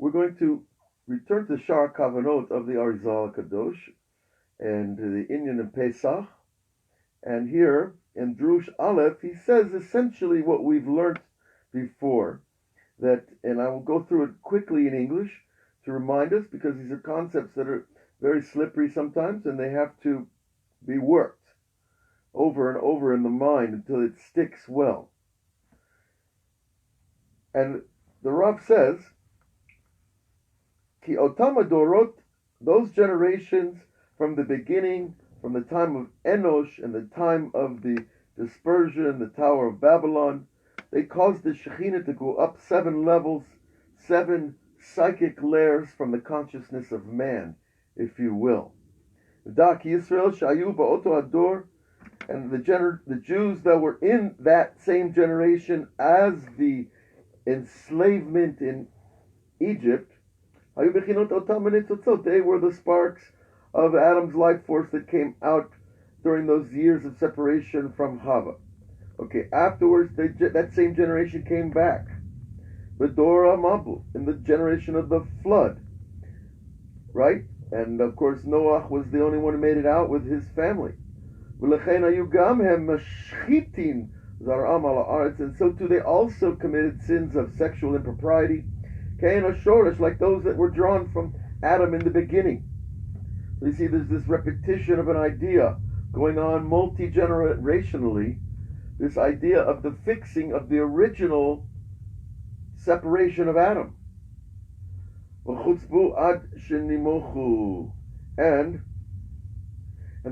we're going to return to Sha'ar HaKavanot of the Arizal Kadosh and the Inyan and Pesach. And here in Drush Aleph, he says essentially what we've learned before. That, and I will go through it quickly in English to remind us, because these are concepts that are very slippery sometimes, and they have to be worked over and over in the mind until it sticks well. And the Rav says, Ki otam adorot, those generations from the beginning, from the time of Enosh and the time of the dispersion, the Tower of Babylon, they caused the Shekhinah to go up 7 levels, 7 psychic layers from the consciousness of man, if you will. Dak Yisrael Shayu Ba'oto Ador, and the Jews that were in that same generation as the enslavement in Egypt, they were the sparks of Adam's life force that came out during those years of separation from Hava. Okay, afterwards, that same generation came back. The Dora Mabu, in the generation of the flood. Right? And of course, Noah was the only one who made it out with his family. And so too, they also committed sins of sexual impropriety, like those that were drawn from Adam in the beginning. So you see, there's this repetition of an idea going on multi-generationally, this idea of the fixing of the original separation of Adam. And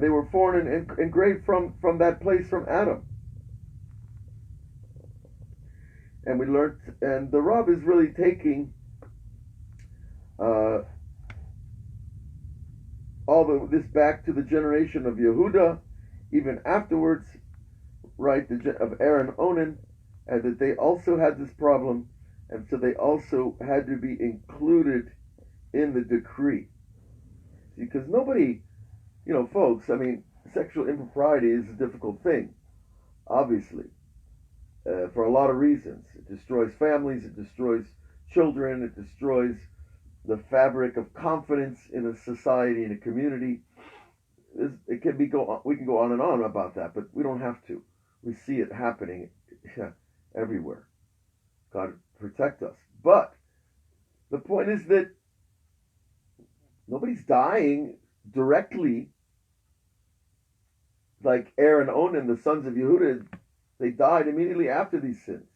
they were foreign and engraved from that place from Adam. And we learned, and the Rav is really taking this back to the generation of Yehuda, even afterwards, right, of Aaron Onan, and that they also had this problem, and so they also had to be included in the decree. Because nobody, folks, sexual impropriety is a difficult thing, obviously, for a lot of reasons. It destroys families, it destroys children, it destroys the fabric of confidence in a society, in a community. We can go on and on about that, but we don't have to. We see it happening everywhere. God protect us. But the point is that nobody's dying directly like Aaron Onan, the sons of Yehuda. They died immediately after these sins.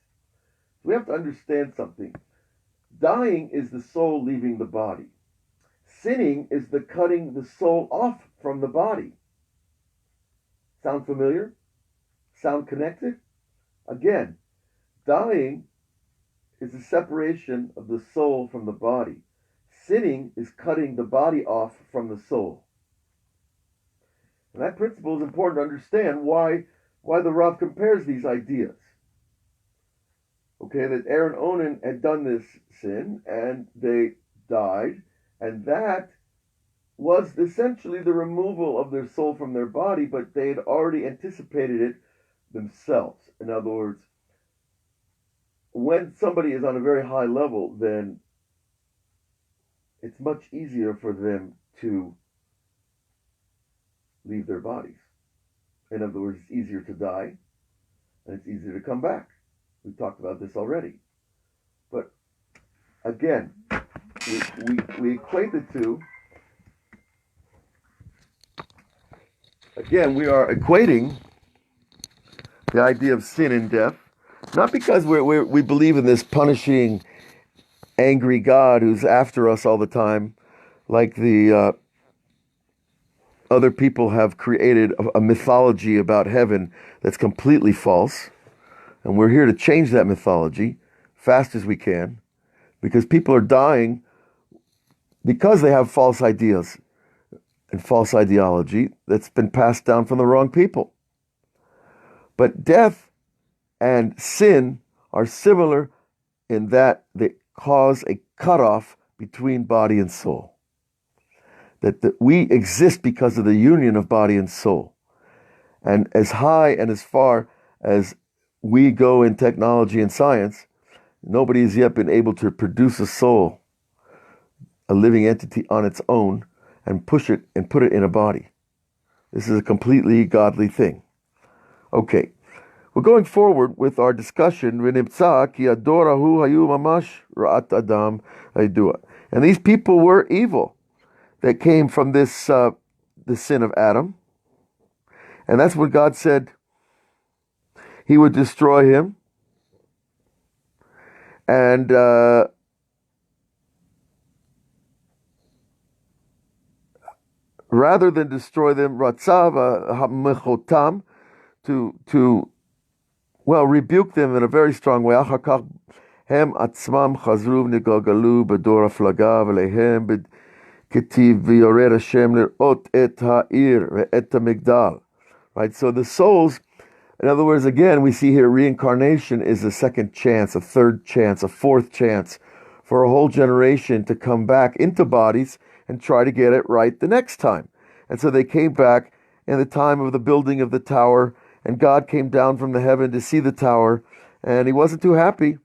We have to understand something. Dying is the soul leaving the body. Sinning is the cutting the soul off from the body. Sound familiar? Sound connected? Again, dying is the separation of the soul from the body. Sinning is cutting the body off from the soul. And that principle is important to understand why the Rav compares these ideas. Okay, that Aaron Onan had done this sin and they died, and that was essentially the removal of their soul from their body, but they had already anticipated it themselves. In other words, when somebody is on a very high level, then it's much easier for them to leave their bodies. In other words, it's easier to die, and it's easier to come back. We've talked about this already. But again, we equate the two. Again, we are equating the idea of sin and death, not because we believe in this punishing, angry God who's after us all the time, like the other people have created a mythology about heaven that's completely false. And we're here to change that mythology fast as we can, because people are dying because they have false ideas and false ideology that's been passed down from the wrong people. But death and sin are similar in that they cause a cutoff between body and soul. That we exist because of the union of body and soul. And as high and as far as we go in technology and science, nobody has yet been able to produce a soul a living entity on its own and push it and put it in a body. This is a completely godly thing. Okay, we're going forward with our discussion. And these people were evil that came from this the sin of Adam. And that's what God said he would destroy him. And rather than destroy them, to rebuke them in a very strong way. הם עצמם חזרו ונגלגלו בדור הפלגה ולהם כתיב ויורד השם לראות את העיר ואת המגדל. Right, so the souls, in other words, again, we see here reincarnation is a second chance, a third chance, a fourth chance for a whole generation to come back into bodies and try to get it right the next time. And so they came back in the time of the building of the tower, and God came down from the heaven to see the tower, and he wasn't too happy.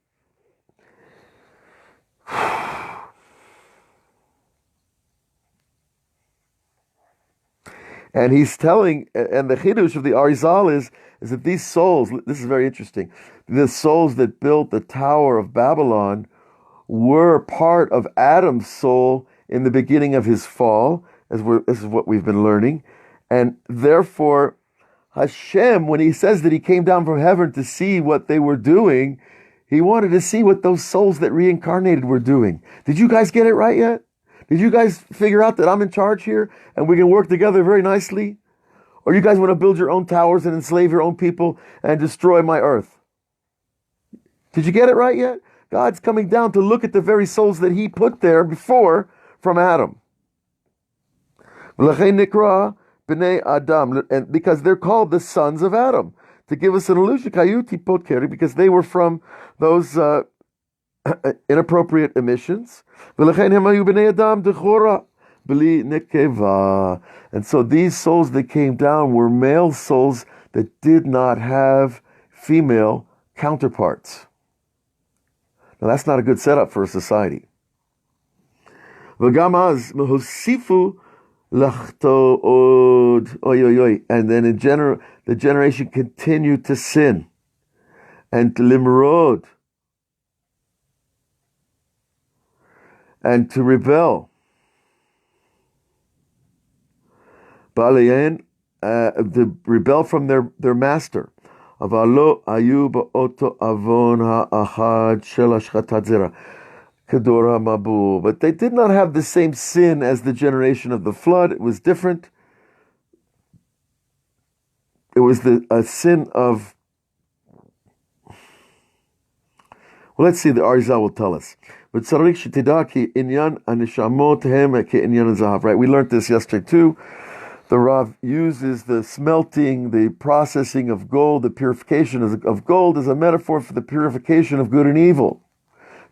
And he's telling, and the chidush of the Arizal is that these souls, this is very interesting, the souls that built the Tower of Babylon were part of Adam's soul in the beginning of his fall, this is what we've been learning. And therefore, Hashem, when he says that he came down from heaven to see what they were doing, he wanted to see what those souls that reincarnated were doing. Did you guys get it right yet? Did you guys figure out that I'm in charge here and we can work together very nicely? Or you guys want to build your own towers and enslave your own people and destroy my earth? Did you get it right yet? God's coming down to look at the very souls that he put there before from Adam. And because they're called the sons of Adam, to give us an illusion, because they were from those inappropriate emissions. And so these souls that came down were male souls that did not have female counterparts. Now that's not a good setup for a society. And then the generation continued to sin and to limrod and to rebel. To rebel from their master. But they did not have the same sin as the generation of the flood. It was different. It was a sin of... Well, let's see, the Arizal will tell us. Right, we learned this yesterday too. The Rav uses the smelting, the processing of gold, the purification of gold as a metaphor for the purification of good and evil.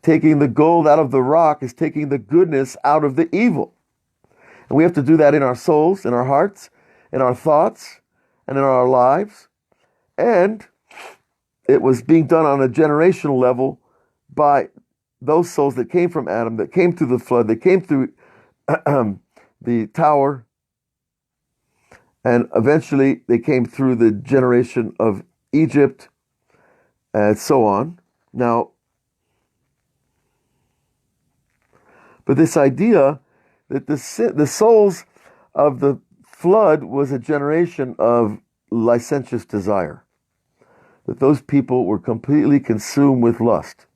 Taking the gold out of the rock is taking the goodness out of the evil. And we have to do that in our souls, in our hearts, in our thoughts, and in our lives. And it was being done on a generational level by those souls that came from Adam, that came through the flood, that came through the tower, and eventually they came through the generation of Egypt, and so on. Now, but this idea that the souls of the flood was a generation of licentious desire, that those people were completely consumed with lust.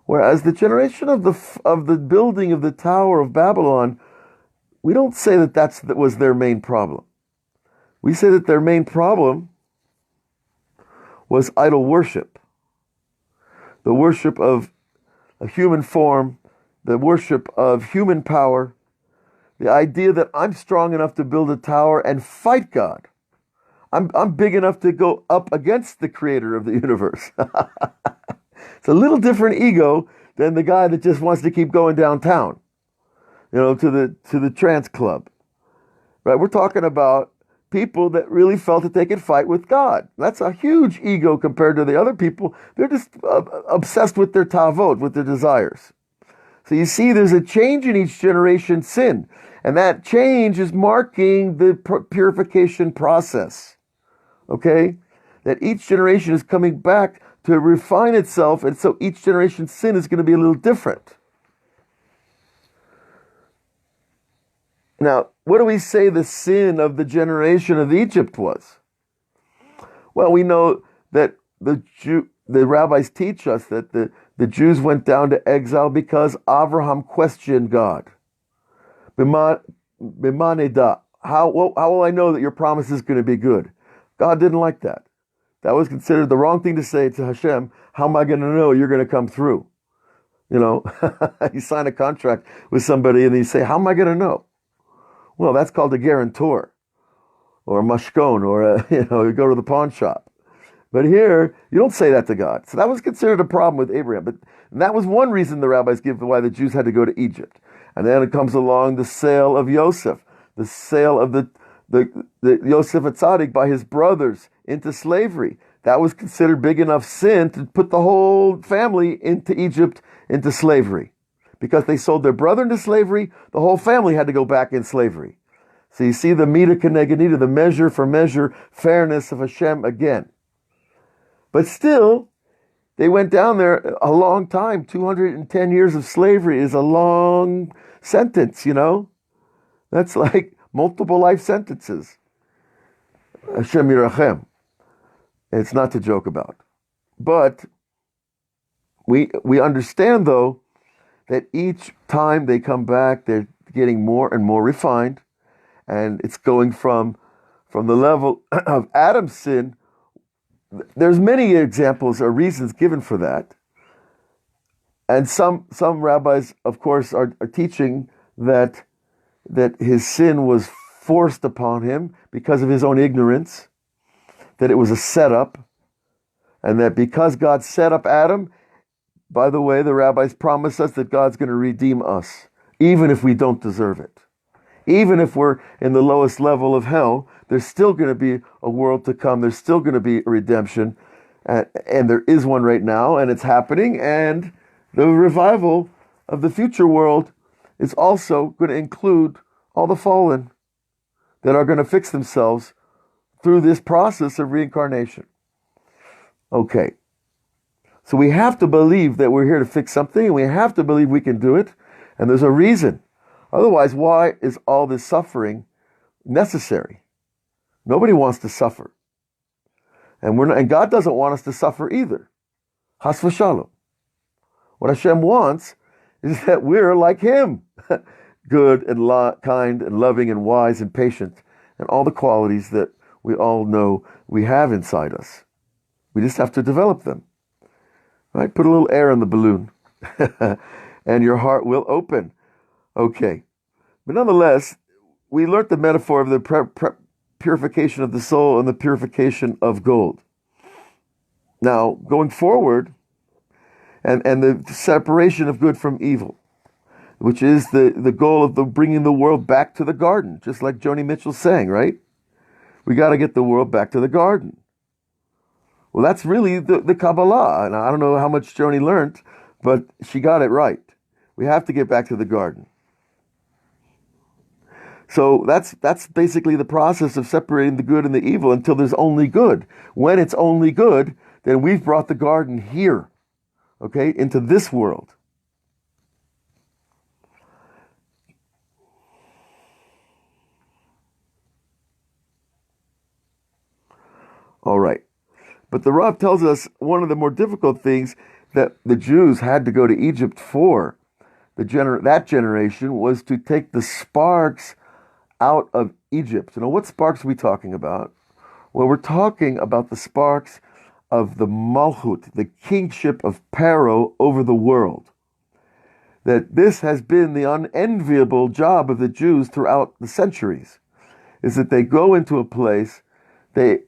Whereas the generation of the building of the Tower of Babylon, we don't say that was their main problem. We say that their main problem was idol worship, the worship of a human form, the worship of human power, the idea that I'm strong enough to build a tower and fight God. I'm big enough to go up against the creator of the universe. It's a little different ego than the guy that just wants to keep going downtown, to the trance club. Right? We're talking about people that really felt that they could fight with God. That's a huge ego compared to the other people. They're just obsessed with their tavot, with their desires. So you see, there's a change in each generation's sin. And that change is marking the purification process. Okay? That each generation is coming back to refine itself, and so each generation's sin is going to be a little different. Now, what do we say the sin of the generation of Egypt was? Well, we know that the rabbis teach us that the Jews went down to exile because Avraham questioned God. B'maneda, how will I know that your promise is going to be good? God didn't like that. That was considered the wrong thing to say to Hashem. How am I going to know you're going to come through? You know, you sign a contract with somebody and you say, how am I going to know? Well, that's called a guarantor or a mashkon, or you go to the pawn shop. But here, you don't say that to God. So that was considered a problem with Abraham. But that was one reason the rabbis give why the Jews had to go to Egypt. And then it comes along the sale of Yosef, the sale of the Yosef Atzadik by his brothers into slavery. That was considered big enough sin to put the whole family into Egypt, into slavery. Because they sold their brother into slavery, the whole family had to go back in slavery. So you see the Mida Keneged, the measure for measure fairness of Hashem again. But still, they went down there a long time. 210 years of slavery is a long sentence, That's like multiple life sentences. Hashem Yirachem. It's not to joke about. But we understand, though, that each time they come back, they're getting more and more refined. And it's going from the level of Adam's sin. There's many examples or reasons given for that. And some rabbis, of course, are teaching that his sin was forced upon him because of his own ignorance, that it was a setup, and that because God set up Adam, by the way, the rabbis promise us that God's going to redeem us, even if we don't deserve it. Even if we're in the lowest level of hell, there's still going to be a world to come. There's still going to be a redemption. And there is one right now, and it's happening. And the revival of the future world is also going to include all the fallen that are going to fix themselves through this process of reincarnation. Okay. So we have to believe that we're here to fix something, and we have to believe we can do it. And there's a reason. Otherwise, why is all this suffering necessary? Nobody wants to suffer. And God doesn't want us to suffer either. Has v'shalom. What Hashem wants is that we're like Him. Good and kind and loving and wise and patient and all the qualities that we all know we have inside us. We just have to develop them. Right? Put a little air in the balloon and your heart will open. Okay. But nonetheless, we learned the metaphor of the purification of the soul and the purification of gold. Now, going forward, and the separation of good from evil, which is the goal of bringing the world back to the garden, just like Joni Mitchell sang, right? We got to get the world back to the garden. Well, that's really the Kabbalah. And I don't know how much Joni learned, but she got it right. We have to get back to the garden. So that's basically the process of separating the good and the evil until there's only good. When it's only good, then we've brought the garden here, okay, into this world. All right. But the Rav tells us one of the more difficult things that the Jews had to go to Egypt for, that generation, was to take the sparks out of Egypt. What sparks are we talking about? Well, we're talking about the sparks of the Malchut, the kingship of Pharaoh over the world. That this has been the unenviable job of the Jews throughout the centuries, is that they go into a place, they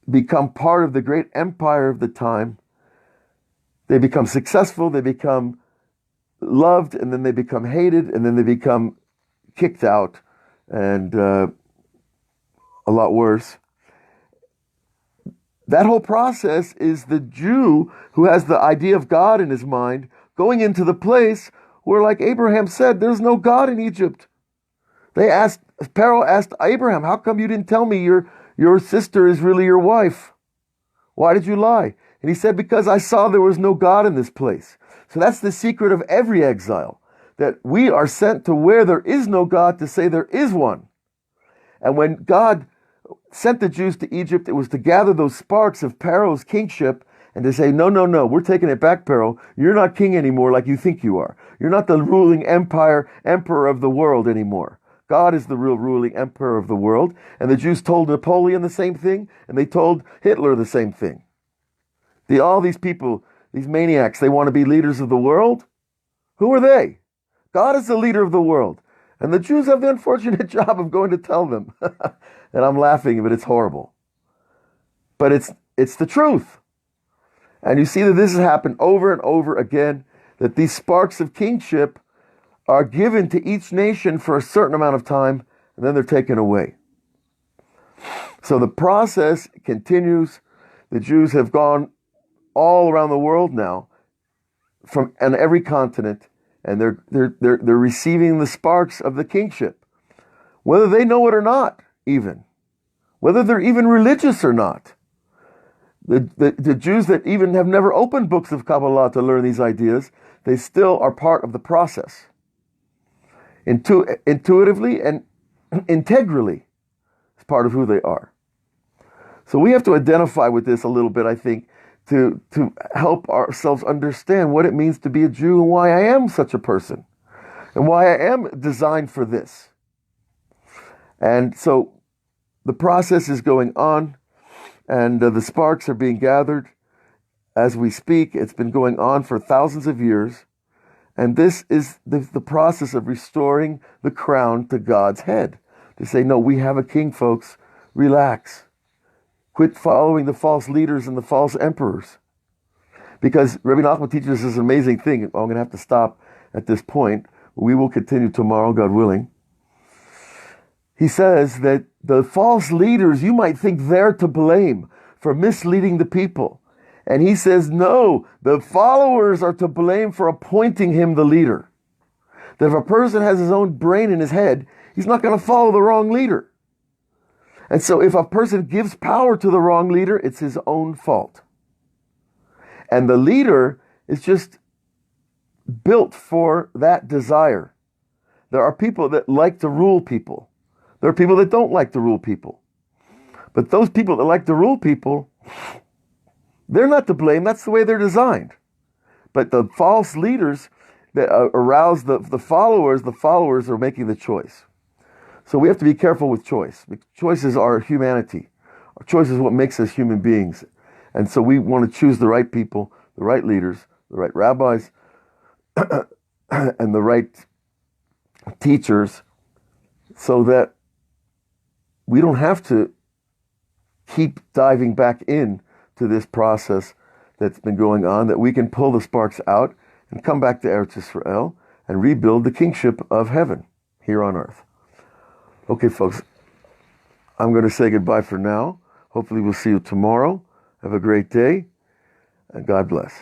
become part of the great empire of the time, they become successful, they become loved, and then they become hated, and then they become kicked out, and a lot worse. That whole process is the Jew who has the idea of God in his mind going into the place were like Abraham said, there's no God in Egypt. Pharaoh asked Abraham, how come you didn't tell me your sister is really your wife? Why did you lie? And he said, because I saw there was no God in this place. So that's the secret of every exile, that we are sent to where there is no God to say there is one. And when God sent the Jews to Egypt, it was to gather those sparks of Pharaoh's kingship and to say, no, we're taking it back, Pharaoh. You're not king anymore like you think you are. You're not the ruling emperor of the world anymore. God is the real ruling emperor of the world. And the Jews told Napoleon the same thing, and they told Hitler the same thing. All these people, these maniacs, they want to be leaders of the world. Who are they? God is the leader of the world. And the Jews have the unfortunate job of going to tell them. And I'm laughing, but it's horrible. But it's the truth. And you see that this has happened over and over again, that these sparks of kingship are given to each nation for a certain amount of time, and then they're taken away. So the process continues. The Jews have gone all around the world now, on every continent, and they're receiving the sparks of the kingship, whether they know it or not, even whether they're even religious or not. The Jews that even have never opened books of Kabbalah to learn these ideas, they still are part of the process. Intuitively and integrally, it's part of who they are. So we have to identify with this a little bit, I think, to help ourselves understand what it means to be a Jew and why I am such a person and why I am designed for this. And so the process is going on, and the sparks are being gathered as we speak. It's been going on for thousands of years. And this is the process of restoring the crown to God's head. To say, no, we have a king, folks. Relax. Quit following the false leaders and the false emperors. Because Rabbi Nachman teaches us this amazing thing. I'm going to have to stop at this point. We will continue tomorrow, God willing. He says that the false leaders, you might think they're to blame for misleading the people. And he says, no, the followers are to blame for appointing him the leader. That if a person has his own brain in his head, he's not going to follow the wrong leader. And so if a person gives power to the wrong leader, it's his own fault. And the leader is just built for that desire. There are people that like to rule people. There are people that don't like to rule people. But those people that like to rule people, they're not to blame. That's the way they're designed. But the false leaders that arouse the followers are making the choice. So we have to be careful with choice. Choice is our humanity. Our choice is what makes us human beings. And so we want to choose the right people, the right leaders, the right rabbis, and the right teachers, so that we don't have to keep diving back in to this process that's been going on, that we can pull the sparks out and come back to Eretz Israel and rebuild the kingship of heaven here on earth. Okay, folks, I'm going to say goodbye for now. Hopefully we'll see you tomorrow. Have a great day, and God bless.